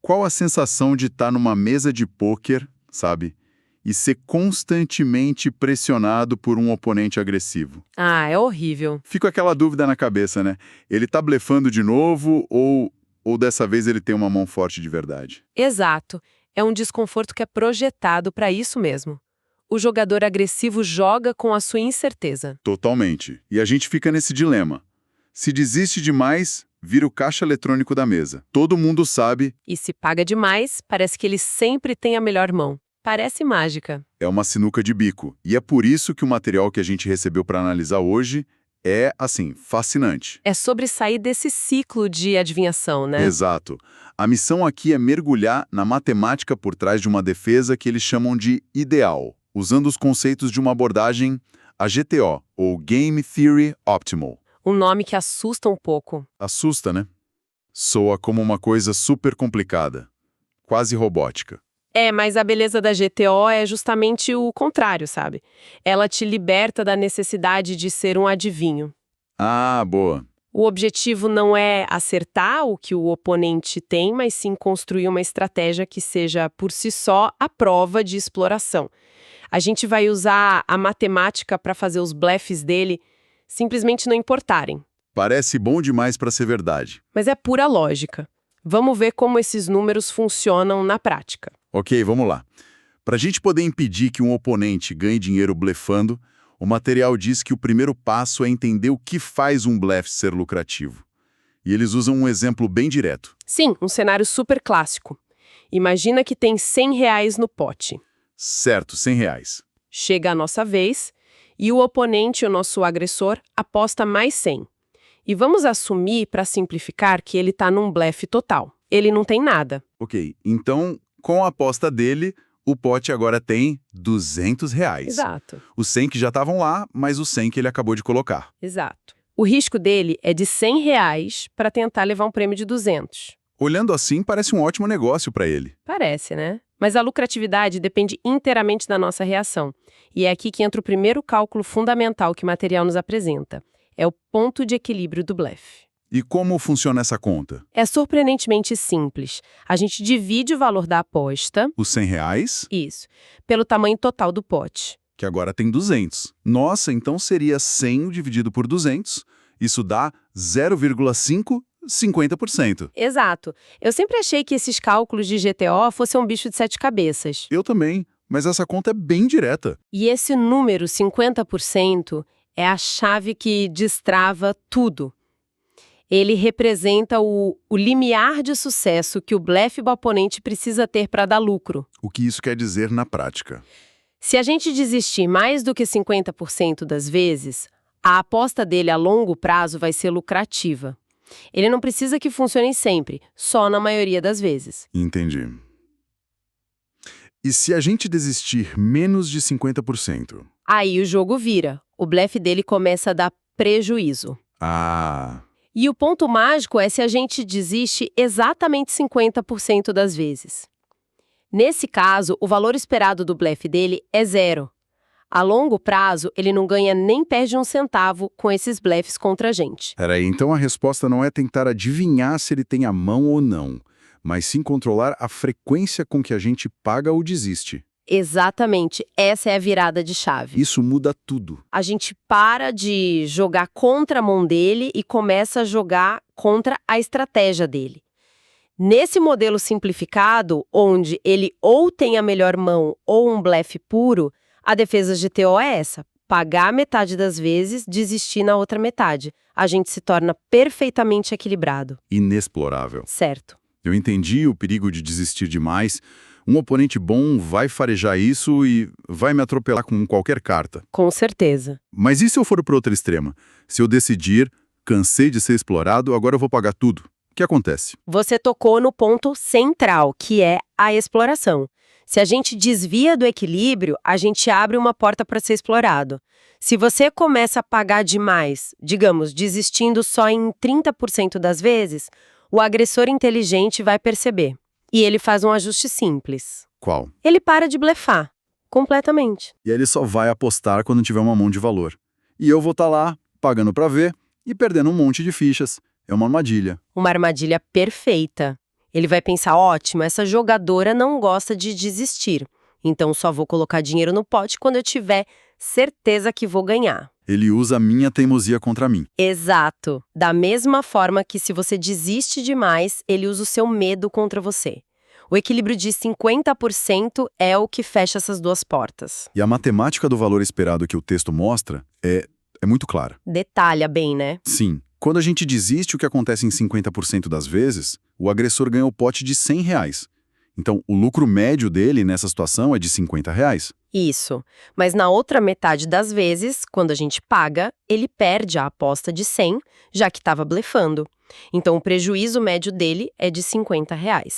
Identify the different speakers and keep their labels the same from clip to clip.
Speaker 1: Qual a sensação de estar numa mesa de pôquer, sabe? E ser constantemente pressionado por um oponente agressivo?
Speaker 2: Ah, é horrível.
Speaker 1: Fica aquela dúvida na cabeça, né? Ele tá blefando de novo ou dessa vez ele tem uma mão forte de verdade?
Speaker 2: Exato. É um desconforto que é projetado para isso mesmo. O jogador agressivo joga com a sua incerteza.
Speaker 1: Totalmente. E a gente fica nesse dilema. Se desiste demais, vira o caixa eletrônico da mesa. Todo mundo sabe.
Speaker 2: E se paga demais, parece que ele sempre tem a melhor mão. Parece mágica.
Speaker 1: É uma sinuca de bico. E é por isso que o material que a gente recebeu para analisar hoje é, assim, fascinante.
Speaker 2: É sobre sair desse ciclo de adivinhação, né?
Speaker 1: Exato. A missão aqui é mergulhar na matemática por trás de uma defesa que eles chamam de ideal, usando os conceitos de uma abordagem, a GTO, ou Game Theory Optimal.
Speaker 2: Um nome que assusta um pouco.
Speaker 1: Assusta, né? Soa como uma coisa super complicada, quase robótica.
Speaker 2: É, mas a beleza da GTO é justamente o contrário, sabe? Ela te liberta da necessidade de ser um adivinho.
Speaker 1: Ah, boa.
Speaker 2: O objetivo não é acertar o que o oponente tem, mas sim construir uma estratégia que seja, por si só, a prova de exploração. A gente vai usar a matemática para fazer os blefs dele simplesmente não importarem.
Speaker 1: Parece bom demais para ser verdade.
Speaker 2: Mas é pura lógica. Vamos ver como esses números funcionam na prática.
Speaker 1: Ok, vamos lá. Para a gente poder impedir que um oponente ganhe dinheiro blefando, o material diz que o primeiro passo é entender o que faz um blefe ser lucrativo. E eles usam um exemplo bem direto.
Speaker 2: Sim, um cenário super clássico. Imagina que tem R$ 100 no pote.
Speaker 1: Certo, R$ 100.
Speaker 2: Chega a nossa vez e o oponente, o nosso agressor, aposta mais 100. E vamos assumir, para simplificar, que ele está num blefe total. Ele não tem nada.
Speaker 1: Ok, então, com a aposta dele, o pote agora tem R$ 200.
Speaker 2: Exato.
Speaker 1: Os 100 que já estavam lá, mas os 100 que ele acabou de colocar.
Speaker 2: Exato. O risco dele é de R$ 100 para tentar levar um prêmio de 200.
Speaker 1: Olhando assim, parece um ótimo negócio para ele.
Speaker 2: Parece, né? Mas a lucratividade depende inteiramente da nossa reação. E é aqui que entra o primeiro cálculo fundamental que o material nos apresenta. É o ponto de equilíbrio do blefe.
Speaker 1: E como funciona essa conta?
Speaker 2: É surpreendentemente simples. A gente divide o valor da aposta,
Speaker 1: Os R$ 100,
Speaker 2: isso, pelo tamanho total do pote.
Speaker 1: que agora tem 200. Nossa, então seria 100 dividido por 200. Isso dá 0,5, 50%.
Speaker 2: Exato. Eu sempre achei que esses cálculos de GTO fossem um bicho de 7 cabeças.
Speaker 1: Eu também, mas essa conta é bem direta.
Speaker 2: E esse número, 50%, é a chave que destrava tudo. Ele representa o limiar de sucesso que o blefe do oponente precisa ter para dar lucro.
Speaker 1: O que isso quer dizer na prática?
Speaker 2: Se a gente desistir mais do que 50% das vezes, a aposta dele a longo prazo vai ser lucrativa. Ele não precisa que funcione sempre, só na maioria das vezes.
Speaker 1: Entendi. E se a gente desistir menos de 50%?
Speaker 2: Aí o jogo vira. O blefe dele começa a dar prejuízo.
Speaker 1: Ah,
Speaker 2: E o ponto mágico é se a gente desiste exatamente 50% das vezes. Nesse caso, o valor esperado do blefe dele é 0. A longo prazo, ele não ganha nem perde um centavo com esses blefes contra a gente.
Speaker 1: peraí, então a resposta não é tentar adivinhar se ele tem a mão ou não, mas sim controlar a frequência com que a gente paga ou desiste.
Speaker 2: Exatamente, essa é a virada de chave.
Speaker 1: Isso muda tudo.
Speaker 2: A gente para de jogar contra a mão dele e começa a jogar contra a estratégia dele. Nesse modelo simplificado, onde ele ou tem a melhor mão ou um blefe puro, a defesa GTO é essa: pagar metade das vezes, desistir na outra metade. A gente se torna perfeitamente equilibrado.
Speaker 1: Inexplorável.
Speaker 2: Certo.
Speaker 1: Eu entendi o perigo de desistir demais. Um oponente bom vai farejar isso e vai me atropelar com qualquer carta.
Speaker 2: Com certeza.
Speaker 1: Mas e se eu for para outra extrema? Se eu decidir, cansei de ser explorado, agora eu vou pagar tudo. O que acontece?
Speaker 2: Você tocou no ponto central, que é a exploração. Se a gente desvia do equilíbrio, a gente abre uma porta para ser explorado. Se você começa a pagar demais, digamos, desistindo só em 30% das vezes, o agressor inteligente vai perceber. E ele faz um ajuste simples.
Speaker 1: Qual?
Speaker 2: Ele para de blefar. Completamente.
Speaker 1: E ele só vai apostar quando tiver uma mão de valor. E eu vou estar lá, pagando para ver e perdendo um monte de fichas. É uma armadilha.
Speaker 2: Uma armadilha perfeita. Ele vai pensar, ótimo, essa jogadora não gosta de desistir, então só vou colocar dinheiro no pote quando eu tiver certeza que vou ganhar.
Speaker 1: Ele usa a minha teimosia contra mim.
Speaker 2: Exato. Da mesma forma que se você desiste demais, ele usa o seu medo contra você. O equilíbrio de 50% é o que fecha essas duas portas.
Speaker 1: E a matemática do valor esperado que o texto mostra é muito clara.
Speaker 2: Detalha bem, né?
Speaker 1: Sim, quando a gente desiste, o que acontece em 50% das vezes, o agressor ganha o pote de R$ 100. Então, o lucro médio dele nessa situação é de R$ 50.
Speaker 2: Isso. Mas na outra metade das vezes, quando a gente paga, ele perde a aposta de 100, já que estava blefando. Então, o prejuízo médio dele é de R$ 50.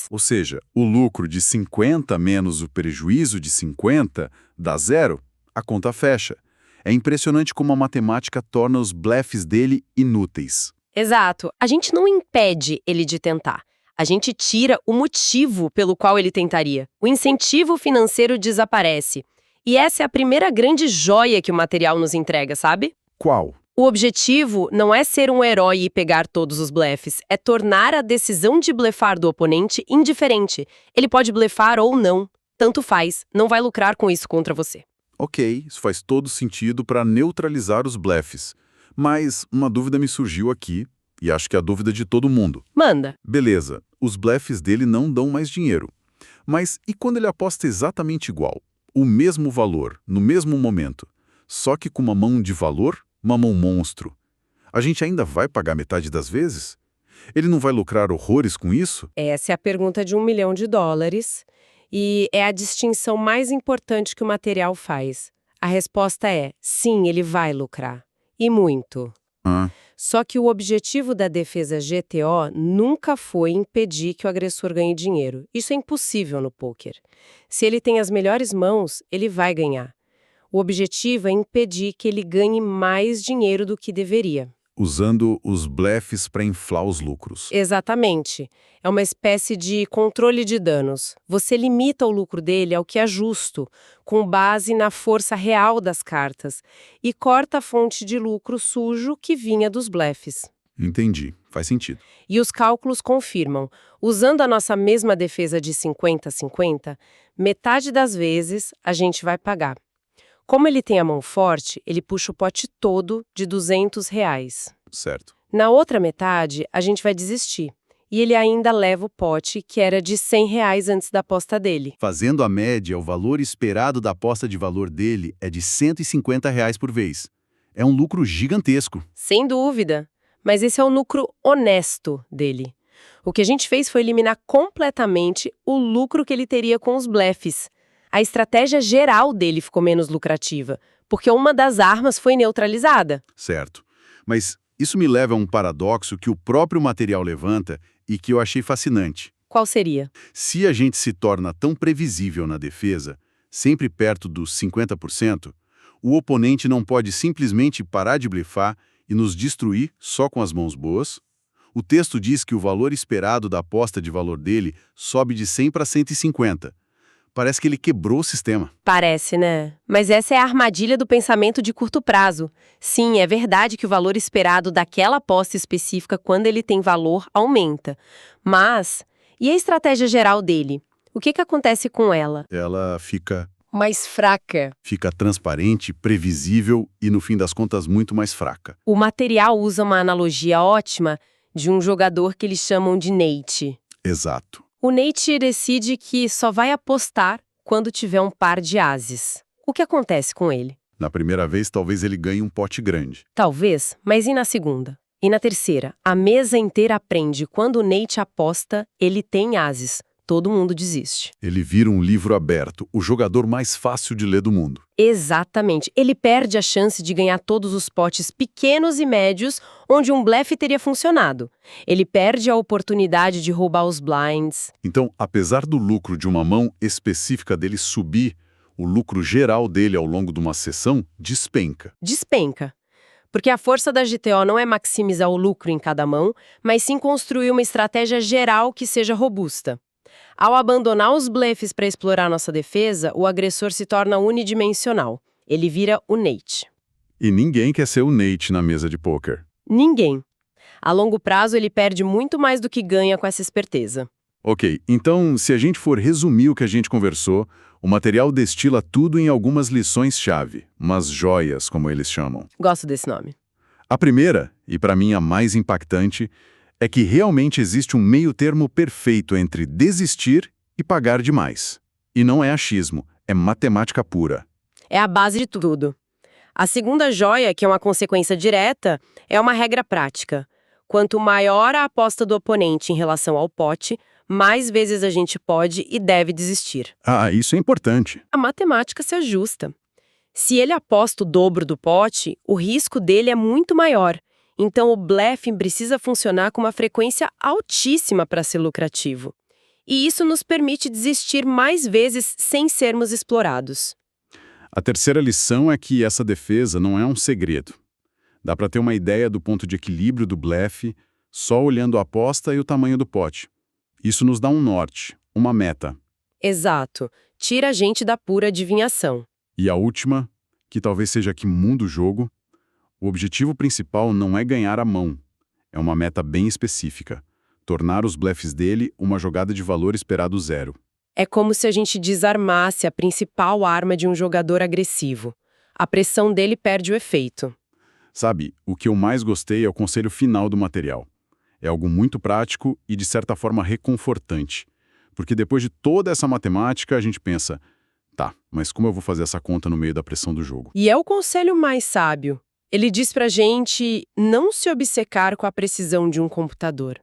Speaker 1: Ou seja, o lucro de 50 menos o prejuízo de 50 dá zero, a conta fecha. É impressionante como a matemática torna os blefes dele inúteis.
Speaker 2: Exato. A gente não impede ele de tentar. A gente tira o motivo pelo qual ele tentaria. O incentivo financeiro desaparece. E essa é a primeira grande joia que o material nos entrega, sabe?
Speaker 1: Qual?
Speaker 2: O objetivo não é ser um herói e pegar todos os blefes, é tornar a decisão de blefar do oponente indiferente. Ele pode blefar ou não, tanto faz, não vai lucrar com isso contra você.
Speaker 1: Ok, isso faz todo sentido para neutralizar os blefes. Mas uma dúvida me surgiu aqui, e acho que é a dúvida de todo mundo.
Speaker 2: Manda.
Speaker 1: Beleza, os blefes dele não dão mais dinheiro. Mas e quando ele aposta exatamente igual? O mesmo valor, no mesmo momento, só que com uma mão de valor, uma mão monstro. A gente ainda vai pagar metade das vezes? Ele não vai lucrar horrores com isso?
Speaker 2: Essa é a pergunta de $1 milhão. E é a distinção mais importante que o material faz. A resposta é, sim, ele vai lucrar. E muito. Só que o objetivo da defesa GTO nunca foi impedir que o agressor ganhe dinheiro. Isso é impossível no pôquer. Se ele tem as melhores mãos, ele vai ganhar. O objetivo é impedir que ele ganhe mais dinheiro do que deveria.
Speaker 1: Usando os blefes para inflar os lucros.
Speaker 2: Exatamente. É uma espécie de controle de danos. Você limita o lucro dele ao que é justo, com base na força real das cartas, e corta a fonte de lucro sujo que vinha dos blefes.
Speaker 1: Entendi, faz sentido.
Speaker 2: E os cálculos confirmam. Usando a nossa mesma defesa de 50-50, metade das vezes a gente vai pagar. Como ele tem a mão forte, ele puxa o pote todo de R$ 200.
Speaker 1: Certo.
Speaker 2: Na outra metade, a gente vai desistir. E ele ainda leva o pote, que era de R$ 100 antes da aposta dele.
Speaker 1: Fazendo a média, o valor esperado da aposta de valor dele é de R$ 150 por vez. É um lucro gigantesco.
Speaker 2: Sem dúvida. Mas esse é o lucro honesto dele. O que a gente fez foi eliminar completamente o lucro que ele teria com os blefes. A estratégia geral dele ficou menos lucrativa, porque uma das armas foi neutralizada.
Speaker 1: Certo. Mas isso me leva a um paradoxo que o próprio material levanta e que eu achei fascinante.
Speaker 2: Qual seria?
Speaker 1: Se a gente se torna tão previsível na defesa, sempre perto dos 50%, o oponente não pode simplesmente parar de blefar e nos destruir só com as mãos boas. O texto diz que o valor esperado da aposta de valor dele sobe de 100 para 150. Parece que ele quebrou o sistema.
Speaker 2: Parece, né? Mas essa é a armadilha do pensamento de curto prazo. Sim, é verdade que o valor esperado daquela aposta específica, quando ele tem valor, aumenta. Mas, e a estratégia geral dele? O que acontece com ela?
Speaker 1: Ela fica
Speaker 2: Mais fraca.
Speaker 1: Fica transparente, previsível e, no fim das contas, muito mais fraca.
Speaker 2: O material usa uma analogia ótima de um jogador que eles chamam de Nate.
Speaker 1: Exato.
Speaker 2: O Nate decide que só vai apostar quando tiver um par de ases. O que acontece com ele?
Speaker 1: Na primeira vez, talvez ele ganhe um pote grande.
Speaker 2: Talvez, mas e na segunda? E na terceira? A mesa inteira aprende quando o Nate aposta, ele tem ases. Todo mundo desiste.
Speaker 1: Ele vira um livro aberto, o jogador mais fácil de ler do mundo.
Speaker 2: Exatamente. Ele perde a chance de ganhar todos os potes pequenos e médios onde um blefe teria funcionado. Ele perde a oportunidade de roubar os blinds.
Speaker 1: Então, apesar do lucro de uma mão específica dele subir, o lucro geral dele ao longo de uma sessão despenca.
Speaker 2: Despenca. Porque a força da GTO não é maximizar o lucro em cada mão, mas sim construir uma estratégia geral que seja robusta. Ao abandonar os blefes para explorar nossa defesa, o agressor se torna unidimensional. Ele vira o Nate.
Speaker 1: E ninguém quer ser o Nate na mesa de pôquer.
Speaker 2: Ninguém. A longo prazo, ele perde muito mais do que ganha com essa esperteza.
Speaker 1: Ok, então, se a gente for resumir o que a gente conversou, o material destila tudo em algumas lições-chave, umas joias, como eles chamam.
Speaker 2: Gosto desse nome.
Speaker 1: A primeira, e para mim a mais impactante, é que realmente existe um meio-termo perfeito entre desistir e pagar demais. E não é achismo, é matemática pura.
Speaker 2: É a base de tudo. A segunda joia, que é uma consequência direta, é uma regra prática. Quanto maior a aposta do oponente em relação ao pote, mais vezes a gente pode e deve desistir.
Speaker 1: Ah, isso é importante.
Speaker 2: A matemática se ajusta. Se ele aposta o dobro do pote, o risco dele é muito maior. Então o blefe precisa funcionar com uma frequência altíssima para ser lucrativo. E isso nos permite desistir mais vezes sem sermos explorados.
Speaker 1: A terceira lição é que essa defesa não é um segredo. Dá para ter uma ideia do ponto de equilíbrio do blefe só olhando a aposta e o tamanho do pote. Isso nos dá um norte, uma meta.
Speaker 2: Exato. Tira a gente da pura adivinhação.
Speaker 1: E a última, que talvez seja a que muda o jogo, o objetivo principal não é ganhar a mão. É uma meta bem específica. Tornar os blefes dele uma jogada de valor esperado zero.
Speaker 2: É como se a gente desarmasse a principal arma de um jogador agressivo. A pressão dele perde o efeito.
Speaker 1: Sabe, o que eu mais gostei é o conselho final do material. É algo muito prático e, de certa forma, reconfortante. Porque depois de toda essa matemática, a gente pensa, tá, mas como eu vou fazer essa conta no meio da pressão do jogo?
Speaker 2: E é o conselho mais sábio. Ele diz pra gente não se obcecar com a precisão de um computador.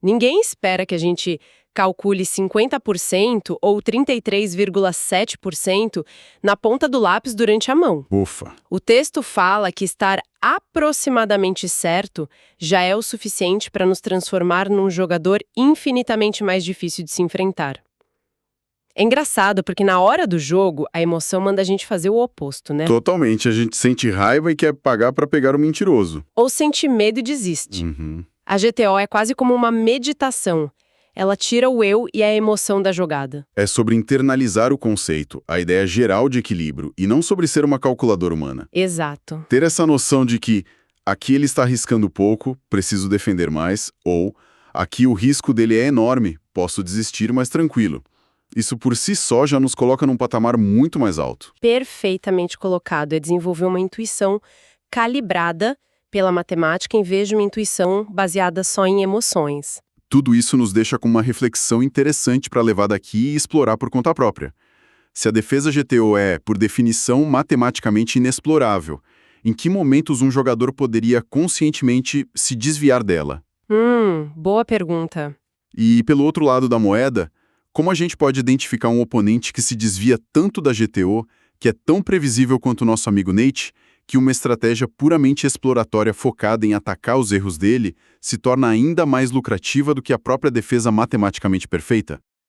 Speaker 2: Ninguém espera que a gente calcule 50% ou 33,7% na ponta do lápis durante a mão.
Speaker 1: Ufa!
Speaker 2: O texto fala que estar aproximadamente certo já é o suficiente para nos transformar num jogador infinitamente mais difícil de se enfrentar. É engraçado porque na hora do jogo, a emoção manda a gente fazer o oposto, né?
Speaker 1: Totalmente, a gente sente raiva e quer pagar para pegar o mentiroso.
Speaker 2: Ou sente medo e desiste. A GTO é quase como uma meditação. Ela tira o eu e a emoção da jogada.
Speaker 1: É sobre internalizar o conceito, a ideia geral de equilíbrio, e não sobre ser uma calculadora humana.
Speaker 2: Exato.
Speaker 1: Ter essa noção de que aqui ele está arriscando pouco, preciso defender mais, ou aqui o risco dele é enorme, posso desistir, mas tranquilo. Isso por si só já nos coloca num patamar muito mais alto.
Speaker 2: Perfeitamente colocado. É desenvolver uma intuição calibrada pela matemática em vez de uma intuição baseada só em emoções.
Speaker 1: Tudo isso nos deixa com uma reflexão interessante para levar daqui e explorar por conta própria. Se a defesa GTO é, por definição, matematicamente inexplorável, em que momentos um jogador poderia conscientemente se desviar dela?
Speaker 2: Boa pergunta.
Speaker 1: E, pelo outro lado da moeda, como a gente pode identificar um oponente que se desvia tanto da GTO, que é tão previsível quanto o nosso amigo Nate, que uma estratégia puramente exploratória focada em atacar os erros dele se torna ainda mais lucrativa do que a própria defesa matematicamente perfeita?